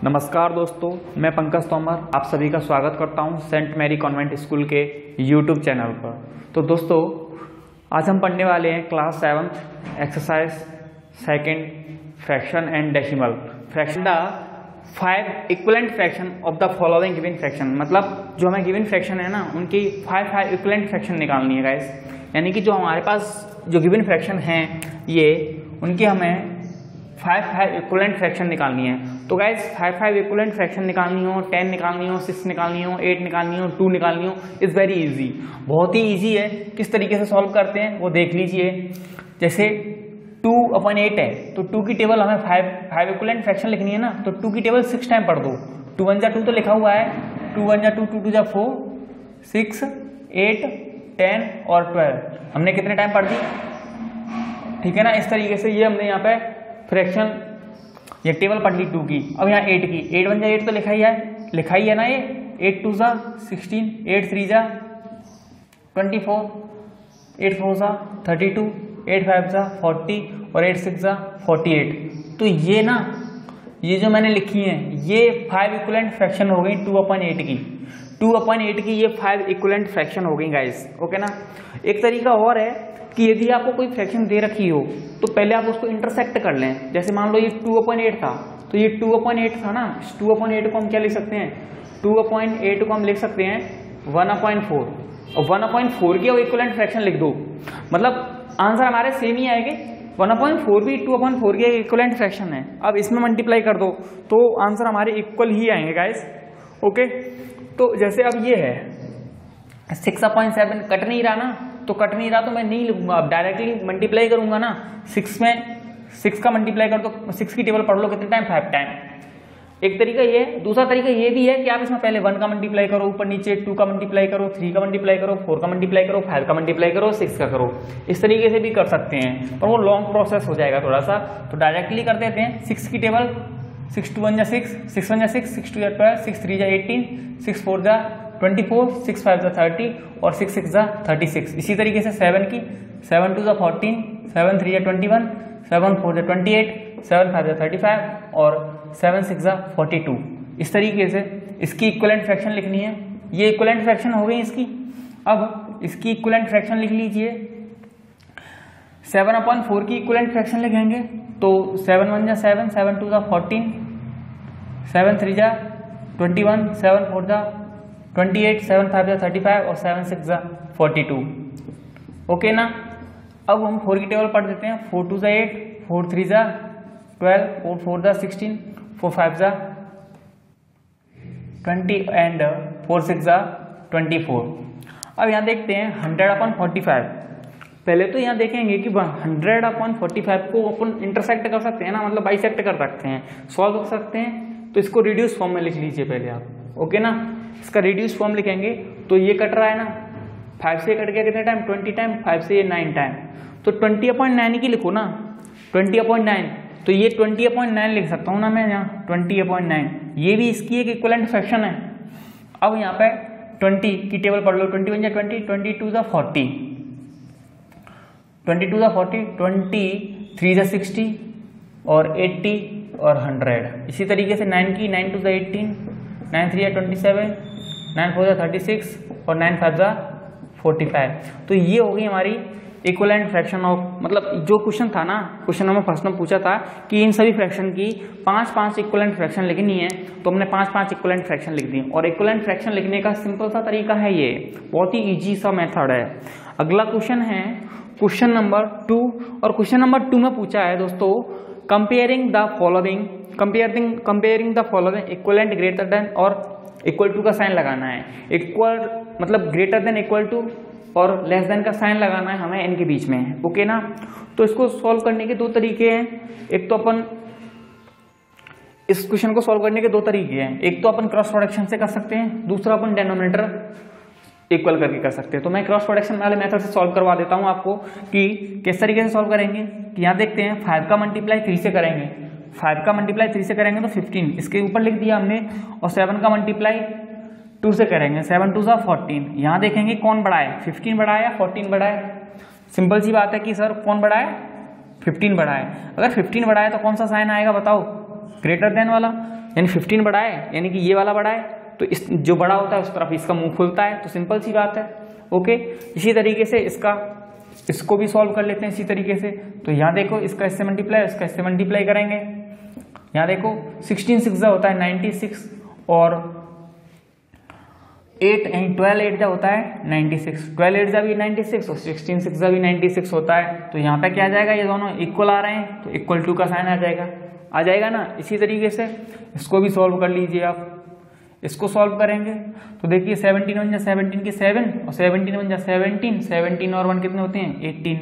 नमस्कार दोस्तों, मैं पंकज तोमर आप सभी का स्वागत करता हूं सेंट मैरी कॉन्वेंट स्कूल के यूट्यूब चैनल पर। तो दोस्तों, आज हम पढ़ने वाले हैं class 7th exercise second fraction and decimal fraction the 5 equivalent fraction of the following given fraction. मतलब जो हमें गिवन फ्रैक्शन है ना, उनकी 5 इक्विवेलेंट फ्रैक्शन निकालनी है गाइस। यानी कि जो हमारे पास जो गिवन फ्रैक्शन हैं ये उनकी हमें 5 इक्विवेलेंट फ्रैक्शन निकालनी है। तो गाइस 5 इक्विवेलेंट फ्रैक्शन निकालनी हो, 10 निकालनी हो, 6 निकालनी हो, 8 निकालनी हो, 2 निकालनी हो, इज़ वेरी इजी। बहुत ही इजी है। किस तरीके से सॉल्व करते हैं वो देख लीजिए। जैसे 2/8 है तो 2 की टेबल हमें 5 इक्विवेलेंट फ्रैक्शन लिखनी है ना, तो 2 की टेबल 6 टाइम पढ़ दो। 2 1 जा 2 तो लिखा हुआ है, 2 1 जा 2, 2 2 जा 4, 6 8 10 और 12 हमने कितने टाइम पढ़ दी, ठीक है ना। इस तरीके से ये हमने यहाँ पे फ्रैक्शन ये टेबल पढ़ ली 2 की। अब यहाँ 8 की, 8 1 जा 8 तो लिखा ही है ना ये। 8 2 जा 16, 8 3 जा 24, 8 4 जा 32, 8 5 जा 40 और 8 6 जा 48। तो ये ना, ये जो मैंने लिखी है ये 5 इक्विवेलेंट फ्रैक्शन हो गई 2/8 की। 2/8 की ये 5 इक्विवेलेंट फ्रैक्शन हो गई गाइस, ओके ना। एक तरीका और है कि यदि आपको कोई फ्रैक्शन दे रखी हो तो पहले आप उसको इंटरसेक्ट कर लें। जैसे मान लो ये 2/8 था, तो ये 2/8 था ना, 2/8 को हम क्या लिख सकते हैं, 2/8 को हम लिख सकते हैं 1/4 और 1/4 की इक्विवेलेंट फ्रैक्शन लिख दो। मतलब आंसर हमारे सेम ही आएंगे। 1/4 भी 2/4 की इक्विवेलेंट फ्रैक्शन है। अब इसमें मल्टीप्लाई कर दो तो आंसर हमारे इक्वल ही आएंगे गाइस, ओके। तो जैसे अब ये है 6/7 कट नहीं रहा ना, तो कट नहीं रहा तो मैं नहीं लिखूंगा, अब डायरेक्टली मल्टीप्लाई करूंगा ना। 6 में 6 का मल्टीप्लाई कर दो, 6 की टेबल पढ़ लो कितने टाइम, 5 टाइम। एक तरीका ये। दूसरा तरीका ये भी है कि आप इसमें पहले 1 का मल्टीप्लाई करो ऊपर नीचे, 2 का मल्टीप्लाई करो, 3 का मल्टीप्लाई करो, 4 का मल्टीप्लाई करो, 5 का मल्टीप्लाई करो, 6 का करो। इस तरीके से भी कर सकते हैं, पर वो लॉन्ग प्रोसेस हो जाएगा थोड़ा सा। तो डायरेक्टली कर देते हैं 6 की टेबल, 6 2 1 जा 6, 6 1 जा 6, 6 2 जा 12, 6 3 जा 18, 6 4 जा 24, 6 5 जा 30 और 6 6 जा 36। इसी तरीके से 7 की, 7 2 जा 14, 7 3 जा 21, 7 4 जा 28, 7 5 जा 35 और 7 6 जा 42। इस तरीके से इसकी इक्विवेलेंट फ्रैक्शन लिखनी है। ये इक्विवेलेंट फ्रैक्शन हो गई इसकी। अब इसकी इक्विवेलेंट फ्रैक्शन लिख लीजिए। 7/4 की इक्विवेलेंट फ्रैक्शन लिखेंगे तो 7 1 जा 7, 7 2 जा 14, 7 3 जा 21, 7 4 जा 28, 7 5 जा 35 और 7 6 जा 42, ओके ना। अब हम 4 की टेबल पढ़ देते हैं। 4 2 जा 8, 4 3 जा 12, 4 4 जा 16, 4 5 जा 20 एंड 4 6 जा 24। अब यहाँ देखते हैं 100/45। पहले तो यहाँ देखेंगे कि 100/45 को अपन इंटरसेक्ट कर सकते हैं ना, मतलब बाइसेक्ट कर सकते हैं, सॉल्व कर सकते हैं। तो इसको रिड्यूस फॉर्म में लिख लीजिए पहले आप, ओके ना। इसका रिड्यूस फॉर्म लिखेंगे तो ये कट रहा है ना, 5 से कट गया कितने टाइम, 20 टाइम, 5 से ये 9 टाइम। तो 20/9 की लिखो ना, 20/9। तो ये 20/9 लिख सकता हूँ ना मैं यहाँ, 20/9। ये भी इसकी एक इक्विवेलेंट फ्रैक्शन है। अब यहाँ पे 20 की टेबल पढ़ लो, 20 1 जा 20, 22 जा 40, 22 जा 40, 23 जा 60 और 80 और 100। इसी तरीके से 9 की, 9 2 जा 18, 9 3 जा 27, 9 4 जा 36 और 9 5 जा 45। तो ये हो गई हमारी इक्विवेलेंट फ्रैक्शन ऑफ, मतलब जो क्वेश्चन था ना, क्वेश्चन नंबर फर्स्ट में पूछा था कि इन सभी फ्रैक्शन की 5 इक्विवेलेंट फ्रैक्शन लिखनी है। तो हमने 5 इक्विवेलेंट फ्रैक्शन लिख दी। और इक्विवेलेंट फ्रैक्शन लिखने का सिंपल सा तरीका है, ये बहुत ही इजी सा मेथड है। अगला क्वेश्चन है क्वेश्चन नंबर 2, और क्वेश्चन नंबर 2 में पूछा है दोस्तों, comparing the following equivalent greater than और इक्वल टू का साइन लगाना है। इक्वल मतलब ग्रेटर देन इक्वल टू और लेस देन का साइन लगाना है हमें इनके बीच में, ओके ना। तो इसको सॉल्व करने के 2 तरीके हैं। एक तो अपन इस क्वेश्चन को सॉल्व करने के 2 तरीके हैं। एक तो अपन क्रॉस प्रोडक्शन से कर सकते हैं, दूसरा अपन डिनोमिनेटर इक्वल करके कर सकते हैं। तो मैं क्रॉस प्रोडक्शन वाले मेथड से सॉल्व करवा देता हूं आपको कि किस तरीके से सॉल्व करेंगे। कि यहाँ देखते हैं 5 का मल्टीप्लाई 3 से करेंगे, 5 का मल्टीप्लाई 3 से करेंगे तो 15 इसके ऊपर लिख दिया हमने, और 7 का मल्टीप्लाई 2 से करेंगे, 7 2 जा 14। यहाँ देखेंगे कौन बड़ा है, 15 बड़ा है या 14 बड़ा है। सिंपल सी बात है कि सर कौन बड़ा है, 15 बड़ा है। अगर 15 बड़ा है तो कौन सा साइन आएगा बताओ, ग्रेटर देन वाला। यानी 15 बड़ा है, यानी कि ये वाला बड़ा है, तो इस जो बड़ा होता है उस तरफ इसका मुंह खुलता है, तो सिंपल सी बात है। ओके, इसी तरीके से इसको भी सॉल्व कर लेते हैं इसी तरीके से। तो यहाँ देखो इसका इससे मल्टीप्लाई, इसका इससे मल्टीप्लाई करेंगे। यहाँ देखो 16 6 होता है 96 और 12 8 होता है 96, 12 8 भी 96 और 16 6 भी 96 होता है। तो यहाँ पे क्या आ जाएगा, ये दोनों इक्वल आ रहे हैं तो इक्वल टू का साइन आ जाएगा ना। इसी तरीके से इसको भी सॉल्व कर लीजिए आप। इसको सॉल्व करेंगे तो देखिए 17 1 17 के 7 और 17 1 17, 17 और 1 कितने होते हैं 18,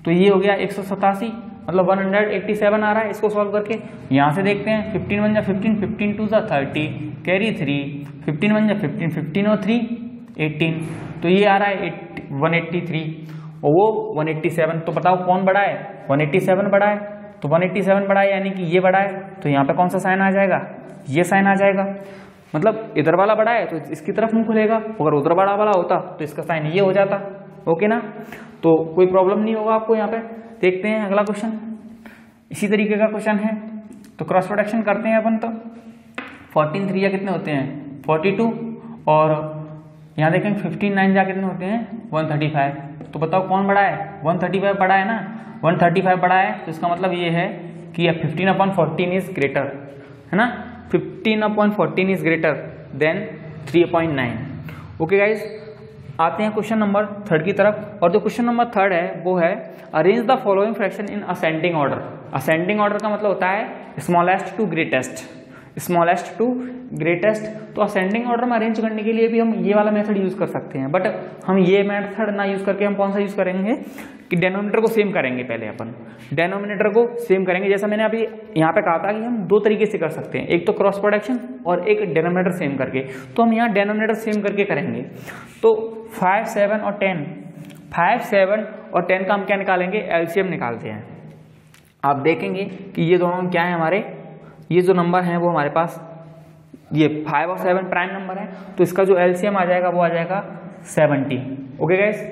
तो ये हो गया 187, मतलब 187 आ रहा है इसको सॉल्व करके। यहाँ से देखते हैं 15 1 15, 15 2 30, कैरी 3, 15 1 15, 15 और 3 18, तो ये आ रहा है 183 और वो 187। तो बताओ कौन बड़ा है, 187 बड़ा है। तो 187 बड़ा है यानी कि ये बड़ा है, तो यहाँ पे कौन सा साइन आ जाएगा, ये साइन आ जाएगा। मतलब इधर वाला बड़ा है तो इसकी तरफ मुंह खुलेगा, अगर उधर बड़ा वाला होता तो इसका साइन ये हो जाता। ओके ना, तो कोई प्रॉब्लम नहीं होगा आपको यहाँ पे। देखते हैं अगला क्वेश्चन, इसी तरीके का क्वेश्चन है। तो क्रॉस प्रोडक्शन करते हैं अपन। तो 14 3 या कितने होते हैं 42 और यहाँ देखेंगे 15 9 जा कितने होते हैं 135। तो बताओ कौन बड़ा है, 135 बड़ा है ना, 135 बड़ा है। तो इसका मतलब ये है कि 15/14 इज ग्रेटर, है ना, 15/14 is greater than 3/9। Okay guys, आते हैं क्वेश्चन नंबर 3 की तरफ। और जो क्वेश्चन नंबर 3 है वो है arrange the following fraction in ascending order. Ascending order का मतलब होता है smallest to greatest, smallest to greatest. तो असेंडिंग ऑर्डर में अरेंज करने के लिए भी हम ये वाला मेथड यूज कर सकते हैं, बट हम ये मेथड ना यूज करके हम कौन सा यूज करेंगे कि डेनोमिनेटर को सेम करेंगे। पहले अपन डेनोमिनेटर को सेम करेंगे, जैसा मैंने अभी यहाँ पे कहा था कि हम दो तरीके से कर सकते हैं, एक तो क्रॉस प्रोडक्शन और एक डेनोमिनेटर सेम करके। तो हम यहाँ डेनोमिनेटर सेम करके करेंगे। तो 5 7 और 10, 5 7 और 10 का हम क्या निकालेंगे, एलसीएम निकालते हैं। आप देखेंगे कि ये दोनों क्या है हमारे, ये जो नंबर हैं वो हमारे पास ये 5 और 7 प्राइम नंबर है, तो इसका जो एलसीएम आ जाएगा वो आ जाएगा 70। ओके गाइस,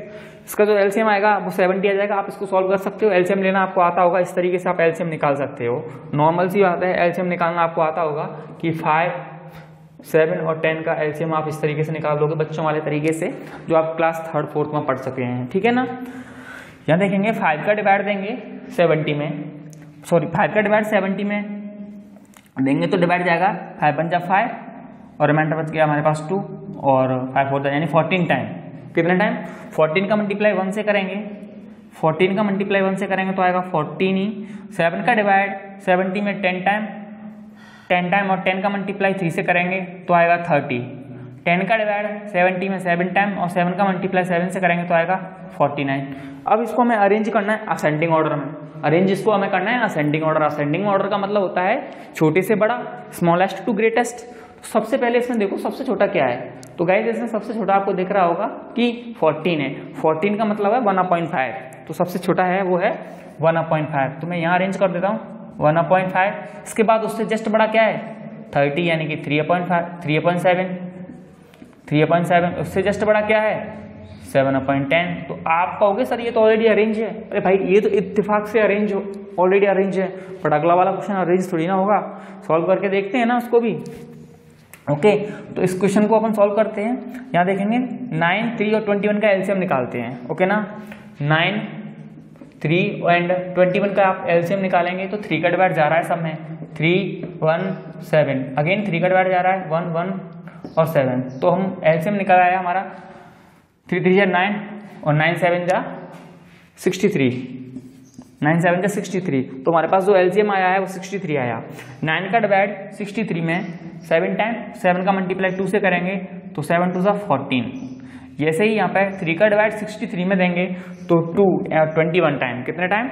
इसका जो एलसीएम आएगा वो 70 आ जाएगा। आप इसको सॉल्व कर सकते हो, एलसीएम लेना आपको आता होगा, इस तरीके से आप एलसीएम निकाल सकते हो। नॉर्मल सी बात है, एलसीएम निकालना आपको आता होगा कि 5 7 और 10 का एलसीएम आप इस तरीके से निकाल दोगे, बच्चों वाले तरीके से, जो आप क्लास 3rd 4th में पढ़ सके हैं। ठीक है ना, यहाँ देखेंगे 5 का डिवाइड देंगे 70 में, सॉरी 5 का डिवाइड 70 में देंगे तो डिवाइड जाएगा 5 1 जा 5 और रिमाइंडर बच गया हमारे पास 2 और 5 4 यानी 14 टाइम। कितने टाइम, 14 का मल्टीप्लाई 1 से करेंगे, 14 का मल्टीप्लाई 1 से करेंगे तो आएगा 14 ही। 7 का डिवाइड 70 में 10 टाइम, 10 टाइम और 10 का मल्टीप्लाई 3 से करेंगे तो आएगा 30। 10 का डिवाइड 70 में 7 टाइम और 7 का मल्टीप्लाई 7 से करेंगे तो आएगा 49। अब इसको हमें अरेंज करना है असेंडिंग ऑर्डर में, अरेंज इसको हमें करना है असेंडिंग ऑर्डर। असेंडिंग ऑर्डर का मतलब होता है छोटे से बड़ा, स्मॉलेस्ट टू ग्रेटेस्ट। सबसे पहले इसमें देखो सबसे छोटा क्या है, तो गाइस इसमें सबसे छोटा आपको दिख रहा होगा कि 14 है, 14 का मतलब है 1/5, तो सबसे छोटा है वो है 1/5। तो मैं यहाँ अरेंज कर देता हूँ 1/5। इसके बाद उससे जस्ट बड़ा क्या है 30 यानी कि 3/7, 3/7। उससे जस्ट बड़ा क्या है 7/10। तो आप कहोगे सर ये तो ऑलरेडी अरेंज है। अरे भाई ये तो इत्तेफाक से अरेंज हो, ऑलरेडी अरेंज है, बट अगला वाला क्वेश्चन अरेंज थोड़ी ना होगा। सॉल्व करके देखते हैं ना उसको भी। ओके, तो इस क्वेश्चन को अपन सॉल्व करते हैं। यहाँ देखेंगे 9 3 और 21 का एलसीएम निकालते हैं। ओके ना, 9 3 एंड 21 का आप एलसीएम निकालेंगे तो 3 का डिवाइड जा रहा है सब में, 3 1 7, अगेन 3 का डिवाइड जा रहा है 1 1 और 7। तो हम एलसीएम निकाला है हमारा 3 3 जा 9 और 9 7 जा 63, 9 7 जा 63। तो हमारे पास जो एलसीएम आया है वो 63 आया। 9 का डिवाइड 63 में 7 टाइम, 7 का मल्टीप्लाई 2 से करेंगे तो 7 2 जा 14। जैसे ही यहाँ पे 3 का डिवाइड 63 में देंगे तो 21 टाइम, कितने टाइम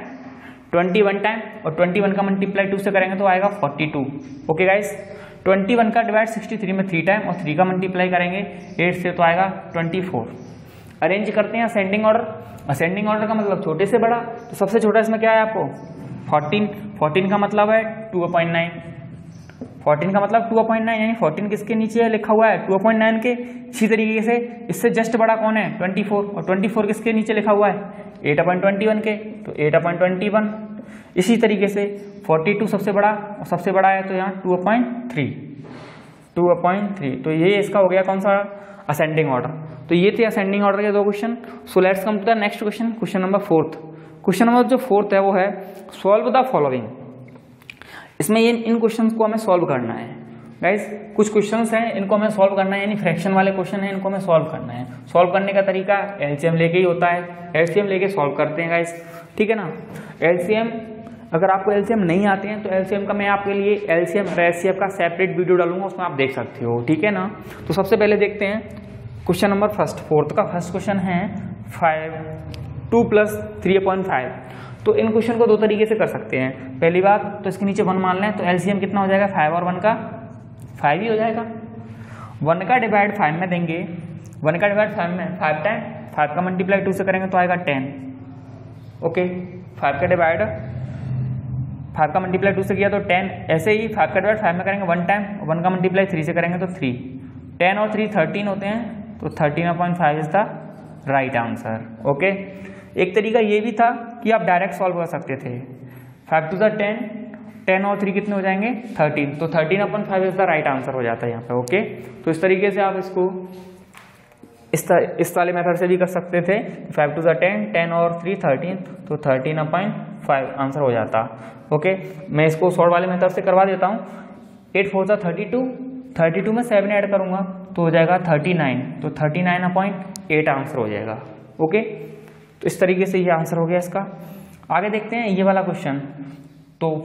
21 टाइम, और 21 का मल्टीप्लाई 2 से करेंगे तो आएगा 42। ओके गाइस, 21 का डिवाइड 63 में 3 टाइम और 3 का मल्टीप्लाई करेंगे 8 से तो आएगा 24। अरेंज करते हैं असेंडिंग ऑर्डर। असेंडिंग ऑर्डर का मतलब छोटे से बड़ा, तो सबसे छोटा इसमें क्या है आपको 14, 14 का मतलब है 2/9, 14 का मतलब 2/9 यानी 14 किसके नीचे है लिखा हुआ है 2/9 के। इसी तरीके से इससे जस्ट बड़ा कौन है 24, और 24 किसके नीचे लिखा हुआ है 8/21 के, तो 8/21 इसी तरीके से 42 सबसे बड़ा, और सबसे बड़ा है तो यहाँ 2/3, तो ये इसका हो गया कौन सा, असेंडिंग ऑर्डर। तो ये थे असेंडिंग ऑर्डर के 2 question. So let's come to the next question, question number 4। Question number जो 4 है वो है सॉल्व द फॉलोइंग। इसमें ये इन क्वेश्चंस को हमें सॉल्व करना है गाइस। कुछ क्वेश्चंस हैं इनको हमें सॉल्व करना है, यानी फ्रैक्शन वाले क्वेश्चन हैं, इनको हमें सॉल्व करना है। सॉल्व करने का तरीका एलसीएम लेके ही होता है, एलसीएम लेके सॉल्व करते हैं गाइस, ठीक है ना। एलसीएम, अगर आपको एलसीएम नहीं आते हैं तो एलसीएम का मैं आपके लिए एलसीएम और एचसीएफ का सेपरेट वीडियो डालूंगा, उसमें आप देख सकते हो, ठीक है ना। तो सबसे पहले देखते हैं क्वेश्चन नंबर 4 का फर्स्ट क्वेश्चन है 2 + 3/5। तो इन क्वेश्चन को 2 तरीके से कर सकते हैं। पहली बात तो इसके नीचे 1 मान लें, तो एलसीएम कितना हो जाएगा, 5 और 1 का 5 ही हो जाएगा। 1 का डिवाइड 5 में देंगे, 1 का डिवाइड 5 में 5 टाइम, 5 का मल्टीप्लाई 2 से करेंगे तो आएगा 10। ओके, 5 का डिवाइड 5 का मल्टीप्लाई 2 से किया तो 10। ऐसे ही 5 का डिवाइड 5 में करेंगे 1 टाइम, 1 का मल्टीप्लाई 3 से करेंगे तो 3। 10 और 3 13 होते हैं, तो 13/5 is the right answer. Okay, एक तरीका ये भी था कि आप डायरेक्ट सॉल्व कर सकते थे। 5 टू द 10, 10 और 3 कितने हो जाएंगे, 13, तो 13/5 इज द राइट आंसर हो जाता है यहाँ पे। ओके, तो इस तरीके से आप इसको इस वाले मेथड से भी कर सकते थे। 5 टू द 10, 10 और 3 13, तो 13/5 आंसर हो जाता। ओके, मैं इसको सॉल्व वाले मेथड से करवा देता हूँ। 8 4 32 में 7 ऐड करूंगा तो हो जाएगा 39, तो 39/8 आंसर हो जाएगा। ओके, तो इस तरीके से ये आंसर हो गया इसका। आगे देखते हैं ये वाला क्वेश्चन। तो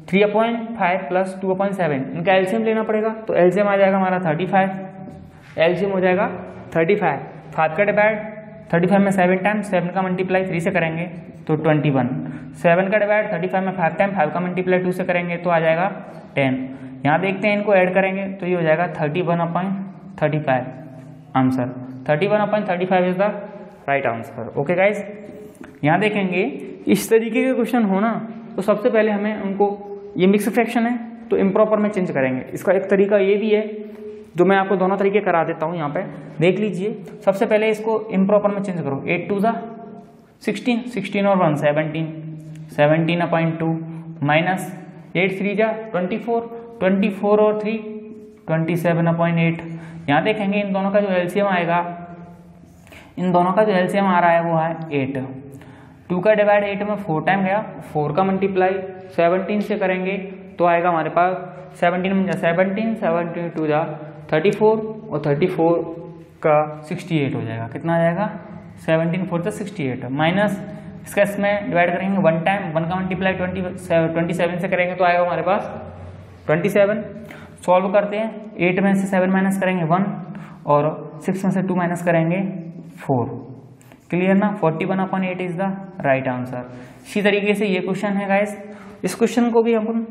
3/5 + 2/7, इनका एलसीएम लेना पड़ेगा, तो एलसीएम आ जाएगा हमारा 35, एलसीएम हो जाएगा 35। 5 का डिवाइड 35 में 7 टाइम, 7 का मल्टीप्लाई 3 से करेंगे तो 21। 7 का डिवाइड 35 में 5 टाइम, 5 का मल्टीप्लाई 2 से करेंगे तो आ जाएगा 10। यहाँ देखते हैं, इनको ऐड करेंगे तो ये हो जाएगा 31/35 answer. 31/35 is the right answer. Okay guys, यहाँ देखेंगे इस तरीके के क्वेश्चन हो ना, तो सबसे पहले हमें उनको, ये मिक्स फ्रैक्शन है तो इम्प्रॉपर में चेंज करेंगे। इसका एक तरीका ये भी है जो मैं आपको दोनों तरीके करा देता हूँ, यहाँ पे देख लीजिए। सबसे पहले इसको इम्प्रॉपर में चेंज करो। 8 2 16, 16 और 1 17, 17/2 माइनस 8 3 24, 24 और 3 27/8। यहाँ देखेंगे इन दोनों का जो एलसीएम आएगा, इन दोनों का जो एलसीएम आ रहा है वो है 8। 2 का डिवाइड 8 में 4 टाइम गया, 4 का मल्टीप्लाई 17 से करेंगे तो आएगा हमारे पास 17 में 17, 17 2 34 और 34 का 68 हो जाएगा। कितना आ जाएगा, 17 4 68 माइनस इसका इसमें डिवाइड करेंगे 1 टाइम, 1 का मल्टीप्लाई 27 से करेंगे तो आएगा हमारे पास 27। सॉल्व करते हैं, 8 में से 7 माइनस करेंगे 1 और 6 में से 2 माइनस करेंगे 4। क्लियर ना, 41/8 इज द राइट आंसर। इसी तरीके से ये क्वेश्चन है गाइस। इस क्वेश्चन को भी अपन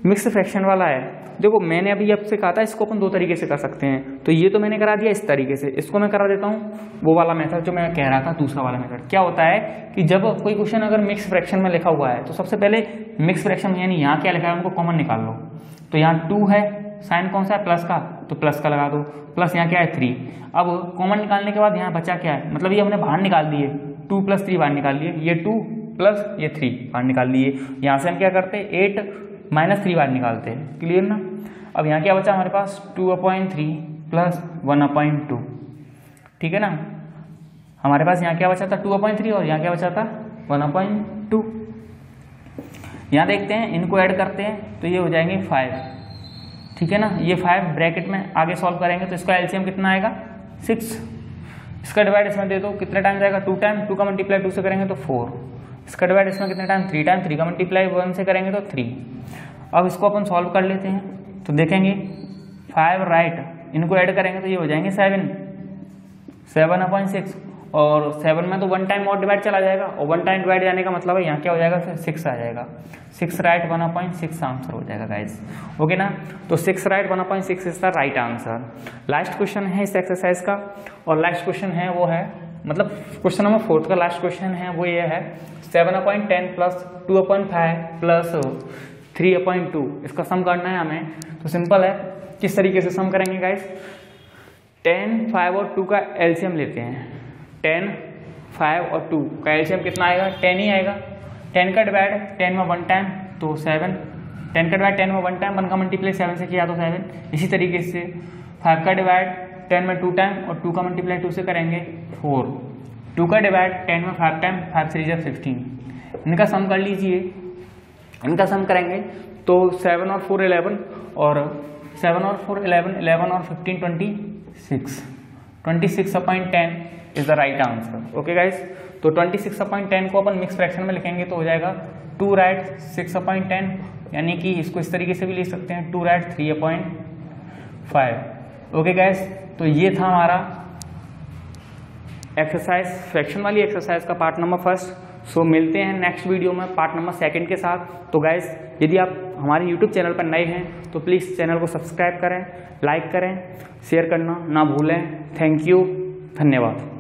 मिक्स फ्रैक्शन वाला है। देखो मैंने अभी आपसे कहा था इसको अपन 2 तरीके से कर सकते हैं, तो ये तो मैंने करा दिया इस तरीके से। इसको मैं करा देता हूँ वो वाला मेथड जो मैं कह रहा था, दूसरा वाला मेथड। क्या होता है कि जब कोई क्वेश्चन अगर मिक्स फ्रैक्शन में लिखा हुआ है तो सबसे पहले मिक्स फ्रैक्शन यानी यहाँ क्या लिखा है उनको कॉमन निकाल लो। तो यहाँ 2 है, साइन कौन सा है, प्लस का, तो प्लस का लगा दो, प्लस यहाँ क्या है 3। अब कॉमन निकालने के बाद यहाँ बचा क्या है, मतलब ये हमने बाहर निकाल दिए, 2 + 3 बाहर निकाल लिए, ये 2 प्लस ये 3 बाहर निकाल लिए। यहाँ से हम क्या करते हैं 8 - 3 बाहर निकालते हैं। क्लियर ना। अब यहाँ क्या बचा हमारे पास 2/3 + 1/2। ठीक है ना, हमारे पास यहाँ क्या बचा था 2/3 और यहाँ क्या बचा था 1/2। यहाँ देखते हैं, इनको ऐड करते हैं तो ये हो जाएंगे 5। ठीक है ना, ये 5 ब्रैकेट में आगे सॉल्व करेंगे तो इसका एलसीएम कितना आएगा 6। इसका डिवाइड इसमें दे दो, कितने टाइम जाएगा 2 टाइम, 2 का मल्टीप्लाई 2 से करेंगे तो 4। इसका डिवाइड इसमें कितने टाइम 3 टाइम, 3 का मल्टीप्लाई 1 से करेंगे तो 3। अब इसको अपन सॉल्व कर लेते हैं तो देखेंगे 5 राइट, इनको ऐड करेंगे तो ये हो जाएंगे 7/6 और 7 में तो 1 टाइम और डिवाइड चला जाएगा और 1 टाइम डिवाइड जाने का मतलब है यहाँ क्या हो जाएगा 6 आ जाएगा। 6 राइट 1/6 आंसर हो जाएगा गाइस। ओके ना, तो 6 right 1/6 is the right answer. Last question है इस एक्सरसाइज का, और लास्ट क्वेश्चन है वो है, मतलब क्वेश्चन नंबर 4 का लास्ट क्वेश्चन है वो ये है 7/10 + 2/5 + 3/2। इसका सम करना है हमें। तो सिंपल है, किस तरीके से सम करेंगे गाइस, 10, 5 और 2 का एलसीएम लेते हैं। 10, 5 और 2 का एलसीएम कितना आएगा 10 ही आएगा। 10 का डिवाइड 10 में 1 टाइम तो 7, 10 का डिवाइड 10 में 1 टाइम, 1 का मल्टीप्लाई 7 से किया तो 7। इसी तरीके से 5 का डिवाइड 10 में 2 टाइम और 2 का मल्टीप्लाई 2 से करेंगे 4, 2 का डिवाइड 10 में 5 टाइम, 5 3 15। इनका सम कर लीजिए, इनका सम करेंगे तो 7 और 4 11 और 7 और 4 11, 11 और 15 26, 26/10 is the right answer. Okay guys, तो 26/10 को अपन मिक्स फ्रैक्शन में लिखेंगे तो हो जाएगा 2 राइट 6/10, यानी कि इसको इस तरीके से भी लिख सकते हैं 2 राइट 3/5। ओके गाइस, तो ये था हमारा एक्सरसाइज, फ्रैक्शन वाली एक्सरसाइज का पार्ट नंबर 1। सो मिलते हैं नेक्स्ट वीडियो में पार्ट नंबर 2 के साथ। तो गाइस, यदि आप हमारे यूट्यूब चैनल पर नए हैं तो प्लीज़ चैनल को सब्सक्राइब करें, लाइक करें, शेयर करना ना भूलें। थैंक यू, धन्यवाद।